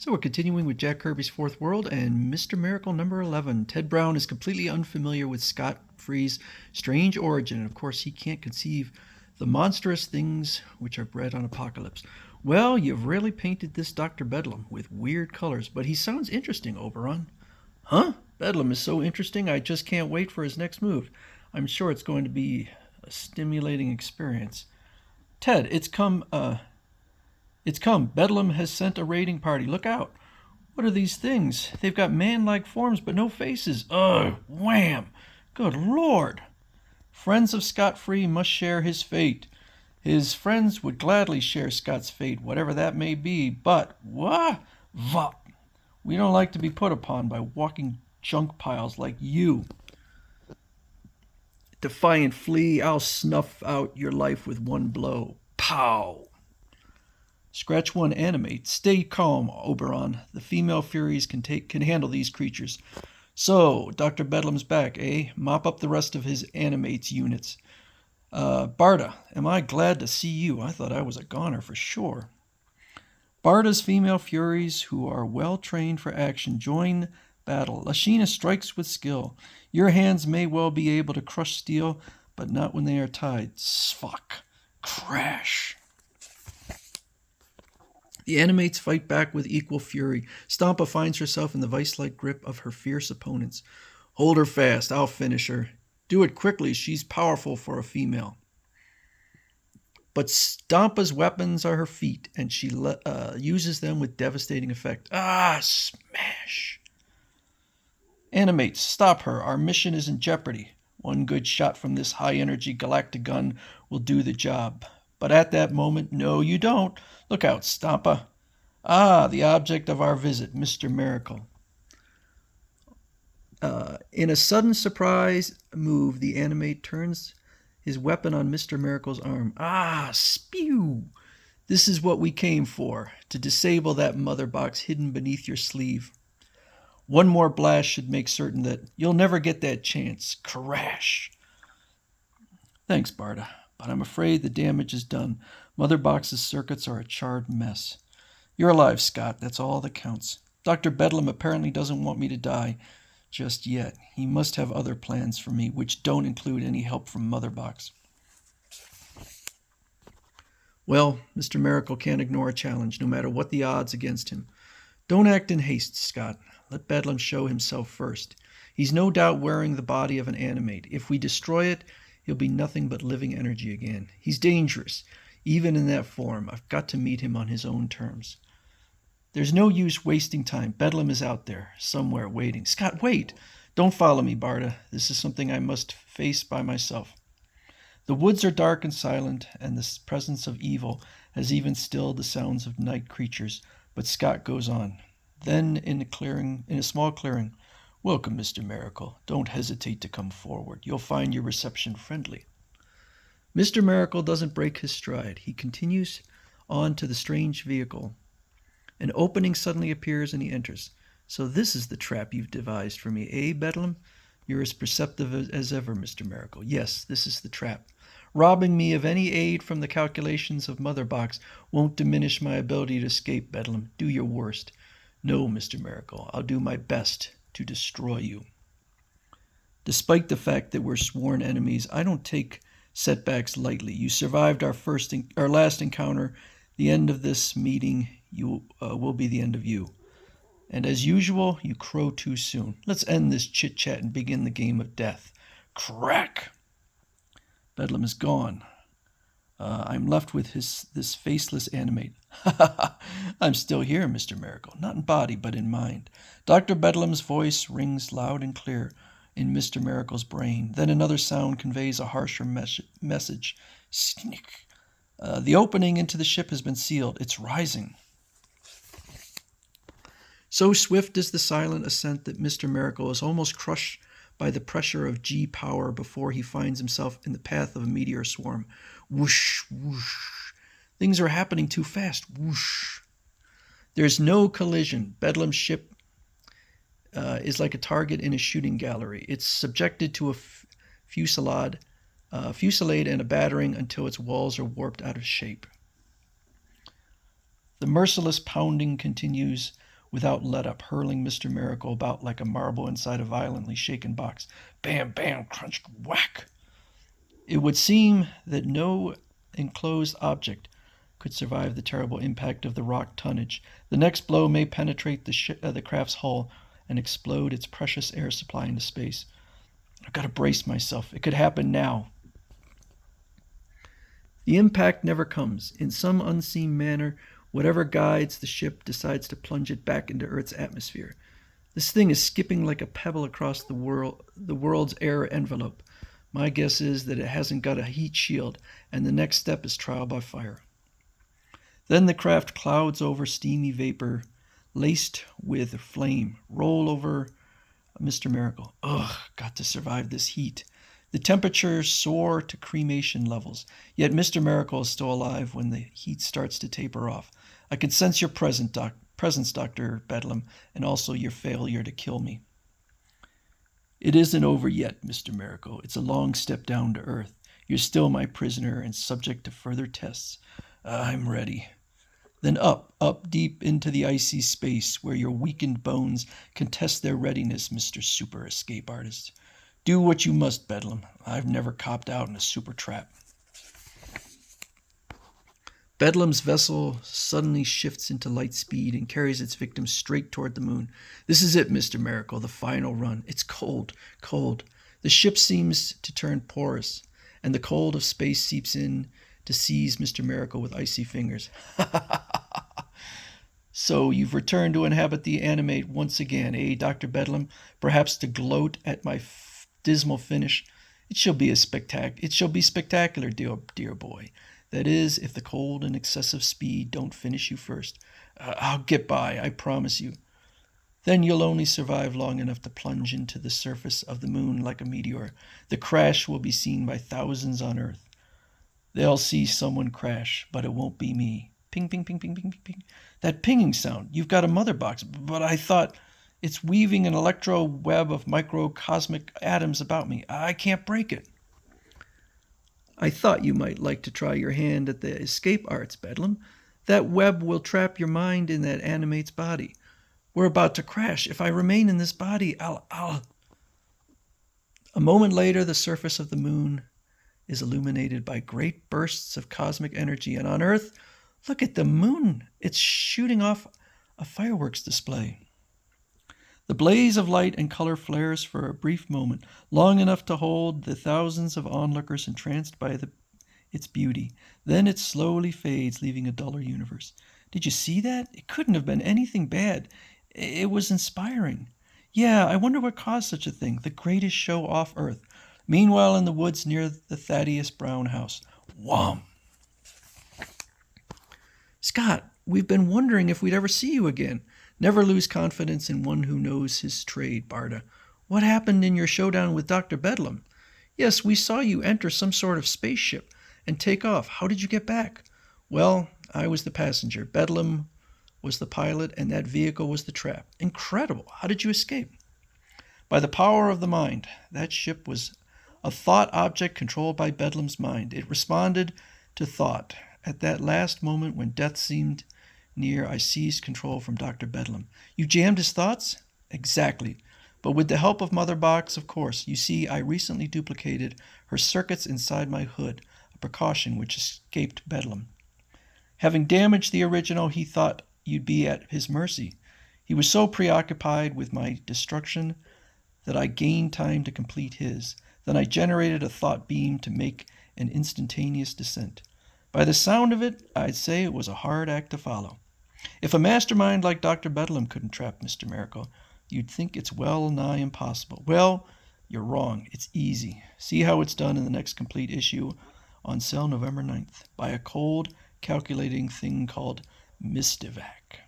So we're continuing with Jack Kirby's Fourth World and Mr. Miracle number 11. Ted Brown is completely unfamiliar with Scott Free's strange origin, and of course he can't conceive the monstrous things which are bred on Apocalypse. Well, you've really painted this Dr. Bedlam with weird colors, but he sounds interesting, Oberon. Huh? Bedlam is so interesting, I just can't wait for his next move. I'm sure it's going to be a stimulating experience. Ted, it's come. Bedlam has sent a raiding party. Look out. What are these things? They've got man-like forms but no faces. Ugh, wham. Good Lord. Friends of Scott Free must share his fate. His friends would gladly share Scott's fate, whatever that may be, but what? Vop. We don't like to be put upon by walking junk piles like you. Defiant flea, I'll snuff out your life with one blow. Pow! Scratch 1 animate. Stay calm, Oberon. The female Furies can handle these creatures. So, Dr. Bedlam's back, eh? Mop up the rest of his animates units. Barda, am I glad to see you? I thought I was a goner for sure. Barda's female Furies, who are well trained for action, join battle. Lashina strikes with skill. Your hands may well be able to crush steel, but not when they are tied. Sfuck. Crash. The animates fight back with equal fury. Stompa finds herself in the vice-like grip of her fierce opponents. Hold her fast. I'll finish her. Do it quickly. She's powerful for a female. But Stompa's weapons are her feet, and she uses them with devastating effect. Ah, smash. Animates, stop her. Our mission is in jeopardy. One good shot from this high-energy galactic gun will do the job. But at that moment, no, you don't. Look out, Stompa. Ah, the object of our visit, Mr. Miracle. In a sudden surprise move, the animate turns his weapon on Mr. Miracle's arm. Ah, spew! This is what we came for, to disable that mother box hidden beneath your sleeve. One more blast should make certain that you'll never get that chance. Crash! Thanks, Barda, but I'm afraid the damage is done. Mother Box's circuits are a charred mess. You're alive, Scott. That's all that counts. Dr. Bedlam apparently doesn't want me to die just yet. He must have other plans for me, which don't include any help from Mother Box. Well, Mr. Miracle can't ignore a challenge, no matter what the odds against him. Don't act in haste, Scott. Let Bedlam show himself first. He's no doubt wearing the body of an animate. If we destroy it, he'll be nothing but living energy again. He's dangerous, even in that form. I've got to meet him on his own terms. There's no use wasting time. Bedlam is out there, somewhere, waiting. Scott, wait! Don't follow me, Barda. This is something I must face by myself. The woods are dark and silent, and the presence of evil has even stilled the sounds of night creatures. But Scott goes on. Then, in a small clearing, welcome, Mr. Miracle. Don't hesitate to come forward. You'll find your reception friendly. Mr. Miracle doesn't break his stride. He continues on to the strange vehicle. An opening suddenly appears and he enters. So this is the trap you've devised for me, eh, Bedlam? You're as perceptive as ever, Mr. Miracle. Yes, this is the trap. Robbing me of any aid from the calculations of Mother Box won't diminish my ability to escape, Bedlam. Do your worst. No, Mr. Miracle, I'll do my best to destroy you. Despite the fact that we're sworn enemies, I don't take setbacks lightly. You survived our last encounter. The end of this meeting will be the end of you. And as usual, you crow too soon. Let's end this chit-chat and begin the game of death. Crack! Bedlam is gone. I'm left with this faceless animate. Ha ha ha! I'm still here, Mr. Miracle. Not in body, but in mind. Dr. Bedlam's voice rings loud and clear in Mr. Miracle's brain. Then another sound conveys a harsher message. Snick. The opening into the ship has been sealed. It's rising. So swift is the silent ascent that Mr. Miracle is almost crushed by the pressure of G power before he finds himself in the path of a meteor swarm. Whoosh, whoosh. Things are happening too fast. Whoosh. There's no collision. Bedlam's ship is like a target in a shooting gallery. It's subjected to a fusillade and a battering until its walls are warped out of shape. The merciless pounding continues without let-up, hurling Mr. Miracle about like a marble inside a violently shaken box. Bam, bam, crunch, whack. It would seem that no enclosed object could survive the terrible impact of the rock tonnage. The next blow may penetrate the craft's hull and explode its precious air supply into space. I've got to brace myself. It could happen now. The impact never comes. In some unseen manner, whatever guides the ship decides to plunge it back into Earth's atmosphere. This thing is skipping like a pebble across the world's air envelope. My guess is that it hasn't got a heat shield, and the next step is trial by fire. Then the craft clouds over steamy vapor, laced with flame, roll over Mr. Miracle. Ugh, got to survive this heat. The temperatures soar to cremation levels, yet Mr. Miracle is still alive when the heat starts to taper off. I can sense your presence, Dr. Bedlam, and also your failure to kill me. It isn't over yet, Mr. Miracle. It's a long step down to Earth. You're still my prisoner and subject to further tests. I'm ready. Then up deep into the icy space where your weakened bones can test their readiness, Mr. Super Escape Artist. Do what you must, Bedlam. I've never copped out in a super trap. Bedlam's vessel suddenly shifts into light speed and carries its victim straight toward the moon. This is it, Mr. Miracle, the final run. It's cold, cold. The ship seems to turn porous, and the cold of space seeps in to seize Mr. Miracle with icy fingers. So you've returned to inhabit the animate once again, eh, Dr. Bedlam? Perhaps to gloat at my dismal finish. It shall be spectacular, dear boy. That is, if the cold and excessive speed don't finish you first. I'll get by, I promise you. Then you'll only survive long enough to plunge into the surface of the moon like a meteor. The crash will be seen by thousands on Earth. They'll see someone crash, but it won't be me. Ping, ping, ping, ping, ping, ping, ping. That pinging sound. You've got a mother box, but I thought it's weaving an electro web of microcosmic atoms about me. I can't break it. I thought you might like to try your hand at the escape arts, Bedlam. That web will trap your mind in that animate's body. We're about to crash. If I remain in this body, I'll... A moment later, the surface of the moon is illuminated by great bursts of cosmic energy, and on Earth, look at the moon. It's shooting off a fireworks display. The blaze of light and color flares for a brief moment, long enough to hold the thousands of onlookers entranced by its beauty. Then it slowly fades, leaving a duller universe. Did you see that? It couldn't have been anything bad. It was inspiring. Yeah, I wonder what caused such a thing. The greatest show off Earth. Meanwhile, in the woods near the Thaddeus Brown house. Wham! Scott, we've been wondering if we'd ever see you again. Never lose confidence in one who knows his trade, Barda. What happened in your showdown with Dr. Bedlam? Yes, we saw you enter some sort of spaceship and take off. How did you get back? Well, I was the passenger. Bedlam was the pilot, and that vehicle was the trap. Incredible. How did you escape? By the power of the mind. That ship was a thought object controlled by Bedlam's mind. It responded to thought. At that last moment when death seemed near, I seized control from Dr. Bedlam. You jammed his thoughts? Exactly. But with the help of Mother Box, of course. You see, I recently duplicated her circuits inside my hood, a precaution which escaped Bedlam. Having damaged the original, he thought you'd be at his mercy. He was so preoccupied with my destruction that I gained time to complete his. Then I generated a thought beam to make an instantaneous descent. By the sound of it, I'd say it was a hard act to follow. If a mastermind like Dr. Bedlam couldn't trap Mr. Miracle, you'd think it's well nigh impossible. Well, you're wrong. It's easy. See how it's done in the next complete issue on sale November 9th by a cold, calculating thing called Mistivac.